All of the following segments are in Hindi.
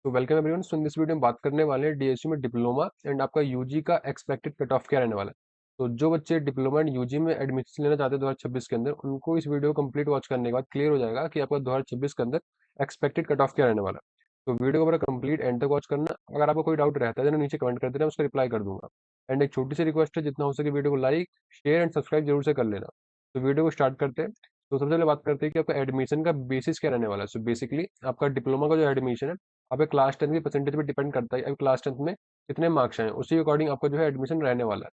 तो welcome everyone. So in this video में बात करने वाले हैं डीएसयू में डिप्लोमा एंड आपका यूजी का एक्सपेक्टेड कट ऑफ क्या रहने वाला है। तो जो बच्चे डिप्लोमा एंड यूजी में एडमिशन लेना चाहते हैं 2026 के अंदर, उनको इस वीडियो को कंप्लीट वॉच करने के बाद क्लियर हो जाएगा कि आपका 2026 के अंदर एक्सपेक्टेड कट ऑफ क्या रहने वाला है। तो वीडियो को पूरा कंप्लीट एंड तक वॉच करना। अगर आपको कोई डाउट रहता है तो नीचे कमेंट कर देना, उसका रिप्लाई कर दूंगा। एंड एक छोटी सी रिक्वेस्ट है, जितना हो सके वीडियो को लाइक शेयर एंड सब्सक्राइब जरूर से कर लेना। तो वीडियो को स्टार्ट करते हैं। तो सबसे पहले बात करते हैं कि आपका एडमिशन का बेसिस क्या रहने वाला है। सो बेसिकली आपका डिप्लोमा का जो एडमिशन है, आपके क्लास 10 की परसेंटेज पे डिपेंड करता है। अभी क्लास 10 में कितने मार्क्स हैं, उसी के अकॉर्डिंग आपका जो है एडमिशन रहने वाला है।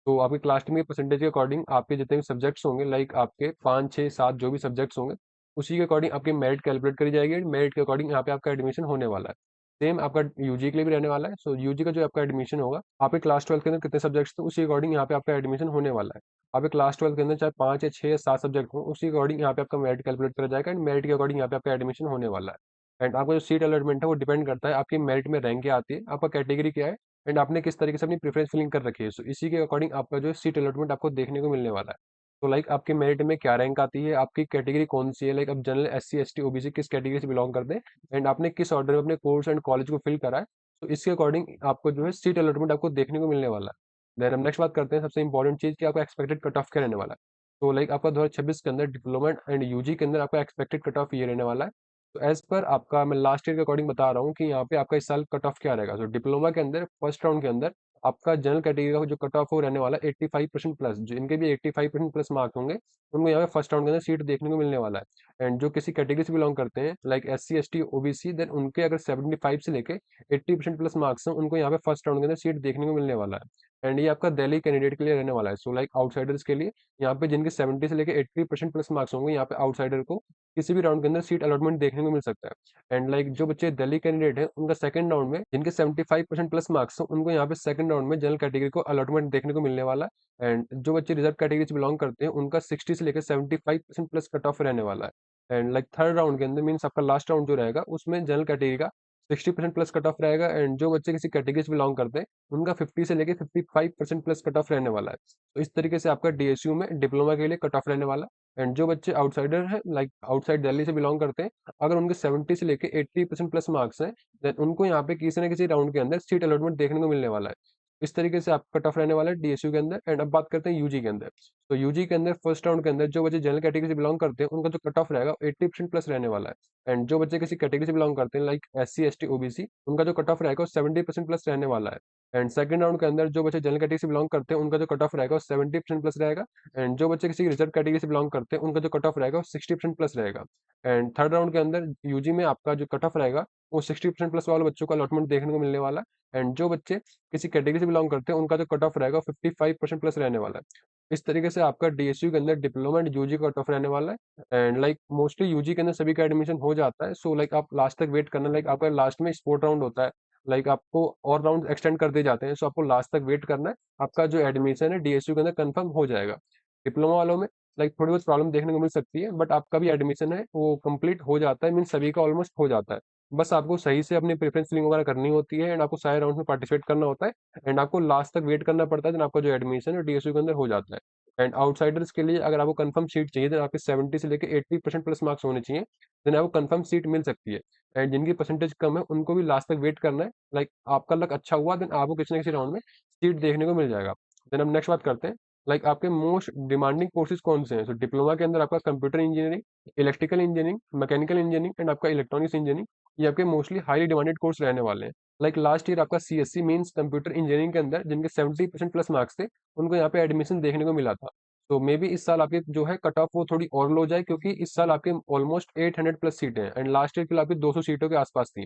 तो आपके क्लास 10 की परसेंटेज के अकॉर्डिंग आपके जितने भी सब्जेक्ट्स होंगे, लाइक आपके 5 6 7 जो भी सब्जेक्ट्स होंगे, उसी के अकॉर्डिंग आपकी मेरिट कैलकुलेट करी जाएगी। मेरिट के अकॉर्डिंग यहाँ पे आपका एडमिशन होने वाला है। सेम आपका यूजी के लिए भी रहने वाला है। सो यूजी का जो आपका एडमिशन होगा, आपके क्लास 12 के अंदर कितने सब्जेक्ट्स थे, उसी अकॉर्डिंग यहाँ पे आपका एडमिशन होने वाला है। आपके क्लास 12 के अंदर चाहे 5 या 6 या 7 सब्जेक्ट हो, उसी के अकॉर्डिंग यहाँ पे आपका मेरिट कैलकुलेट करा जाएगा एंड मेरिट के अकॉर्डिंग यहाँ पे आपका एडमिशन होने वाला है। एंड आपका जो सीट अलॉटमेंट है वो डिपेंड करता है आपकी मेरिट में रैंक क्या आती है, आपका कैटेगरी क्या है एंड आपने किस तरीके से अपनी प्रेफरेंस फिलिंग कर रखी है। सो इसी के अकॉर्डिंग आपका जो सीट अलॉटमेंट आपको देखने को मिलने वाला है। तो लाइक आपके मेरिट में क्या रैंक आती है, आपकी कैटेगरी कौन सी है, लाइक आप जनरल एससी एसटी ओबीसी किस कैटेगरी से बिलोंग करते हैं एंड आपने किस ऑर्डर में अपने कोर्स एंड कॉलेज को फिल करा है। तो इसके अकॉर्डिंग आपको जो है सीट अलॉटमेंट आपको देखने को मिलने वाला है। देन हम नेक्स्ट बात करते हैं सबसे इंपॉर्टेंट चीज कि आपका एक्सपेक्टेड कट ऑफ क्या रहने वाला है। तो लाइक आपका 2026 के अंदर डिप्लोमा एंड यूजी के अंदर आपका एक्सपेक्टेड कट ऑफ ये रहने वाला है। तो एज पर आपका मैं लास्ट ईयर के अकॉर्डिंग बता रहा हूँ कि यहाँ पे आपका इस साल कट ऑफ क्या रहेगा। तो डिप्लोमा के अंदर फर्स्ट राउंड के अंदर आपका जनरल कैटेगरी का जो कट ऑफ वो रहने वाला है 85% प्लस। जो इनके भी 85% प्लस मार्क्स होंगे, उनको यहाँ पे फर्स्ट राउंड के अंदर सीट देखने को मिलने वाला है। एंड जो किसी कैटेगरी से बिलोंग करते हैं, like SC ST OBC, then उनके अगर 75 से लेके 80% प्लस मार्क्स हैं, उनको यहाँ पे फर्स्ट राउंड के अंदर सीट देखने को मिलने वाला है। एंड ये आपका दिल्ली कैंडिडेट के लिए रहने वाला है। सो लाइक आउटसाइडर्स के लिए यहाँ पे जिनके 70 से लेके 80% प्लस मार्क्स होंगे, यहाँ पे आउटसाइडर को किसी भी राउंड के अंदर सीट अलॉटमेंट देखने को मिल सकता है। एंड लाइक जो बच्चे दिल्ली कैंडिडेट है, उनका सेकंड राउंड में जिनके 75% प्लस मार्क्स हैं, उनको यहाँ पे सेकंड राउंड में जनरल कैटेगरी को अलॉटमेंट देखने को मिलने वाला है। एंड जो बच्चे रिजर्व कैटेगरी से बिलोंग करते हैं, उनका 60 से लेकर 75% प्लस कट ऑफ रहने वाला है। एंड लाइक थर्ड राउंड के अंदर मीन्स आपका लास्ट राउंड जो रहेगा, उसमें जनरल कैटेगरी का 60% प्लस कट ऑफ रहेगा। एंड जो बच्चे किसी कैटेगरी से बिलोंग करते हैं, उनका 50 से लेके 55% प्लस कट ऑफ रहने वाला है। तो इस तरीके से आपका डीएसयू में डिप्लोमा के लिए कट ऑफ रहने वाला है। एंड जो बच्चे आउटसाइडर हैं, लाइक आउटसाइड दिल्ली से बिलोंग करते हैं, अगर उनके 70 से लेके 80% प्लस मार्क्स हैं, देन उनको यहाँ पे किसी न किसी राउंड के अंदर सीट अलॉटमेंट देखने को मिलने वाला है। इस तरीके से आपका कट ऑफ रहने वाला है डीएसयू के अंदर। एंड अब बात करते हैं यूजी के अंदर। तो यूजी के अंदर फर्स्ट राउंड के अंदर जो बच्चे जनरल कैटेगरी से बिलोंग करते हैं, उनका जो कट ऑफ रहेगा 80% प्लस रहने वाला है। एंड जो बच्चे किसी कैटेगरी से बिलोंग करते हैं, लाइक एससी एसटी ओबीसी, उनका जो कट ऑफ रहेगा वो 70% प्लस रहने वाला है। एंड सेकंड राउंड के अंदर जो बच्चे जनरल कैटेगरी से बिलोंग करते हैं, उनका जो कट ऑफ रहेगा वो 70% प्लस रहेगा। एंड जो बच्चे किसी रिजर्व कैटेगरी से बिलोंग करते हैं, उनका जो कट ऑफ रहेगा वो 60% प्लस रहेगा। एंड थर्ड राउंड के अंदर यूजी में आपका जो कट ऑफ रहेगा, वो 60% प्लस वाले बच्चों का अलॉटमेंट देखने को मिलने वाला है। एंड जो बच्चे किसी कैटेगरी से बिलोंग करते हैं, उनका जो कट ऑफ रहेगा 55% प्लस रहने वाला है। इस तरीके से आपका डीएसयू के अंदर डिप्लोमा एंड यूजी का कट ऑफ रहने वाला है। एंड लाइक मोस्टली यूजी के अंदर सभी का एडमिशन हो जाता है। सो लाइक आप लास्ट तक वेट करना। लाइक आपका लास्ट में स्पोर्ट राउंड होता है, लाइक आपको और राउंड एक्सटेंड कर दिए जाते हैं। सो आपको लास्ट तक वेट करना है, आपका जो एडमिशन है डीएसयू के अंदर कंफर्म हो जाएगा। डिप्लोमा वालों में लाइक थोड़ी बहुत प्रॉब्लम देखने को मिल सकती है, बट आपका भी एडमिशन है वो कंप्लीट हो जाता है, मीन सभी का ऑलमोस्ट हो जाता है। बस आपको सही से अपनी प्रेफरेंस फिलिंग वगैरह करनी होती है एंड आपको सारे राउंड में पार्टिसिपेट करना होता है। एंड आपको लास्ट तक वेट करना पड़ता है, देन आपका जो एडमिशन है डीएसयू के अंदर हो जाता है। एंड आउटसाइडर्स के लिए अगर आपको कंफर्म सीट चाहिए, देन आपके 70 से लेकर 80% प्लस मार्क्स होने चाहिए, देन आपको कंफर्म सीट मिल सकती है। एंड जिनकी परसेंटेज कम है, उनको भी लास्ट तक वेट करना है। लाइक आपका लक अच्छा हुआ, देन आपको किसी न किसी राउंड में सीट देखने को मिल जाएगा। देन हम नेक्स्ट बात करते हैं, लाइक आपके मोस्ट डिमांडिंग कोर्सेज कौन से हैं। तो डिप्लोमा के अंदर आपका computer engineering, electrical engineering, mechanical engineering and आपका इलेक्ट्रॉनिक्स इंजीनियरिंग, ये आपके मोस्टली हाईली डिमांडेड कोर्स रहने वाले हैं। लाइक लास्ट ईयर आपका सीएससी मींस कंप्यूटर इंजीनियरिंग के अंदर जिनके 70% प्लस मार्क्स थे, उनको यहाँ पे एडमिशन देखने को मिला था। तो मे बी इस साल आपकी जो है कट ऑफ वो थोड़ी और लो जाए, क्योंकि इस साल आपके ऑलमोस्ट 800 प्लस सीटें हैं एंड लास्ट ईयर के लिए आपकी 200 सीटों के आसपास थी।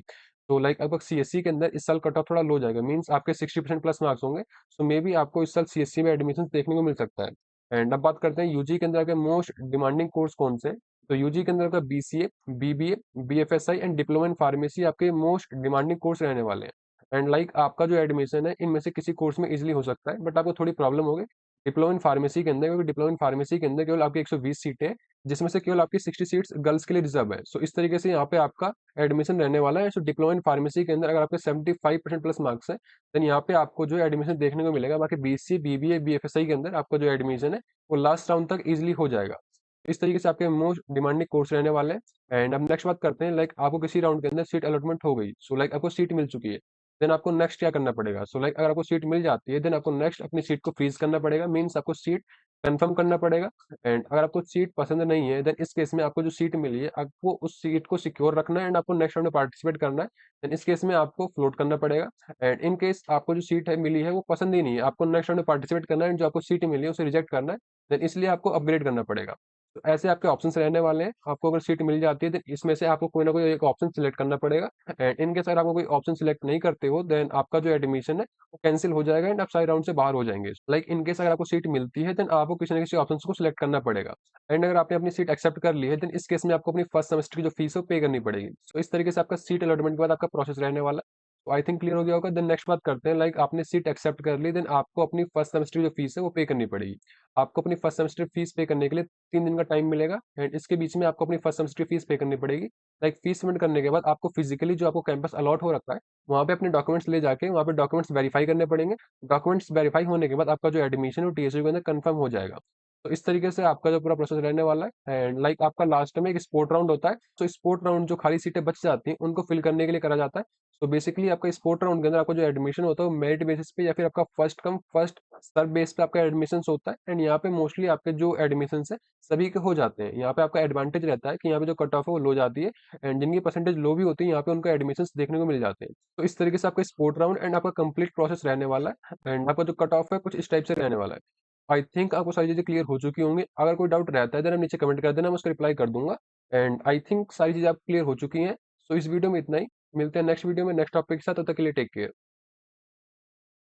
तो लाइक आपका सीएससी के अंदर इस साल कट ऑफ थोड़ा लो जाएगा, मींस आपके 60% प्लस मार्क्स होंगे। सो मे बी आपको इस साल सीएससी में एडमिशन देखने को मिल सकता है। एंड अब बात करते हैं यूजी के अंदर आपके मोस्ट डिमांडिंग कोर्स कौन से हैं। तो यूजी के अंदर आपका BCA, BBA, BFSI and diploma in pharmacy आपके मोस्ट डिमांडिंग कोर्स रहने वाले हैं। एंड लाइक आपका जो एडमिशन है इनमें से किसी कोर्स में इजीली हो सकता है, बट आपको थोड़ी प्रॉब्लम होगी डिप्लोमा इन फार्मेसी के अंदर, क्योंकि डिप्लोमा इन फार्मेसी के अंदर केवल आपकी 120 सीटें हैं, जिसमें से केवल आपकी 60 सीट्स गर्ल्स के लिए रिजर्व है। सो इस तरीके से यहाँ पे आपका एडमिशन रहने वाला है। सो डिप्लोमा इन फार्मेसी के अंदर अगर आपके 75% प्लस मार्क्स है, देन यहाँ पे आपको जो एडमिशन देखने को मिलेगा। बाकी बीसीए, बीबीए, बीएफएसआई के अंदर आपका जो एडमिशन है वो लास्ट राउंड तक इजिली हो जाएगा। इस तरीके से आपके मोस्ट डिमांडिंग कोर्स रहने वाले हैं। एंड अब नेक्स्ट बात करते हैं, लाइक आपको किसी राउंड के अंदर सीट अलॉटमेंट हो गई, सो लाइक आपको सीट मिल चुकी है, देन आपको नेक्स्ट क्या करना पड़ेगा? सो लाइक अगर आपको सीट मिल जाती है, देन आपको नेक्स्ट अपनी सीट को फ्रीज करना पड़ेगा, मीन्स आपको सीट कंफर्म करना पड़ेगा। एंड अगर आपको सीट पसंद नहीं है, देन इस केस में आपको जो सीट मिली है, आपको उस सीट को सिक्योर रखना है एंड आपको नेक्स्ट राउंड में पार्टिसिपेट करना है। देन इस केस में आपको फ्लोट करना पड़ेगा। एंड इन केस आपको जो सीट है मिली है वो पसंद ही नहीं है, आपको नेक्स्ट राउंड में पार्टिसिपेट करना है, एंड जो आपको सीट मिली है उसे रिजेक्ट करना है, देन इसलिए आपको अपग्रेड करना पड़ेगा। तो ऐसे आपके ऑप्शंस रहने वाले हैं। आपको अगर सीट मिल जाती है, तो इसमें से आपको कोई ना कोई एक ऑप्शन सिलेक्ट करना पड़ेगा। एंड इन केस अगर आपको कोई ऑप्शन सिलेक्ट नहीं करते हो, देन आपका जो एडमिशन है वो कैंसिल हो जाएगा एंड आप सारे राउंड से बाहर हो जाएंगे। लाइक इन केस अगर आपको सीट मिलती है, देन आपको किसी ना किसी ऑप्शन को सिलेक्ट करना पड़ेगा। एंड अगर आपने अपनी सीट एक्सेप्ट कर ली है, देन इस केस में आपको अपनी फर्स्ट सेमेस्टर की जो फीस है वो पे करनी पड़ेगी। तो इस तरीके से आपका सीट अलॉटमेंट के बाद आपका प्रोसेस रहने वाला है। तो आई थिंक क्लियर हो गया होगा। देन नेक्स्ट बात करते हैं, लाइक आपने सीट एक्सेप्ट कर ली, देन आपको अपनी फर्स्ट सेमेस्टर की जो फीस है वो पे करनी पड़ेगी। आपको अपनी फर्स्ट सेमेस्टर फीस पे करने के लिए 3 दिन का टाइम मिलेगा, एंड इसके बीच में आपको अपनी फर्स्ट सेमेस्टर फीस पे करनी पड़ेगी। लाइक फीस पेमेंट करने के बाद आपको फिजिकली जो आपको कैंपस अलॉट हो रखा है, वहाँ पे अपने डॉक्यूमेंट्स ले जाके वहाँ पे डॉक्यूमेंट्स वेरीफाई करने पड़ेंगे। डॉक्यूमेंट्स वेरीफाई होने के बाद आपका जो एडमिशन है वो टीएसयू के अंदर कंफर्म हो जाएगा। तो इस तरीके से आपका जो पूरा प्रोसेस रहने वाला है। एंड लाइक आपका लास्ट में एक स्पोर्ट राउंड होता है। तो स्पोर्ट राउंड जो खाली सीटें बच जाती हैं उनको फिल करने के लिए करा जाता है। तो बेसिकली आपका स्पोर्ट राउंड के अंदर आपका जो एडमिशन होता है वो मेरिट बेसिस पे या फिर आपका first come first serve base पे आपका एडमिशन होता है। एंड यहाँ पे मोस्टली आपके जो एडमिशन है सभी के हो जाते हैं। यहाँ पे आपका एडवांटेज रहता है कि यहाँ पे जो कट ऑफ है वो लो जाती है, एंड जिनकी परसेंटेज लो भी होती है यहाँ पे उनको एडमिशन देखने को मिल जाते हैं। तो इस तरीके से आपका स्पोर्ट राउंड एंड आपका कंप्लीट प्रोसेस रहने वाला है। एंड आपका जो कट ऑफ है कुछ इस टाइप से रहने वाला है। आई थिंक आपको सारी चीज़ें क्लियर हो चुकी होंगी। अगर कोई डाउट रहता है देन आप नीचे कमेंट कर देना, मैं उसका रिप्लाई कर दूंगा। एंड आई थिंक सारी चीज़ें आप क्लियर हो चुकी हैं। सो इस वीडियो में इतना ही। मिलते हैं नेक्स्ट वीडियो में नेक्स्ट टॉपिक के साथ। तब तक के लिए टेक केयर।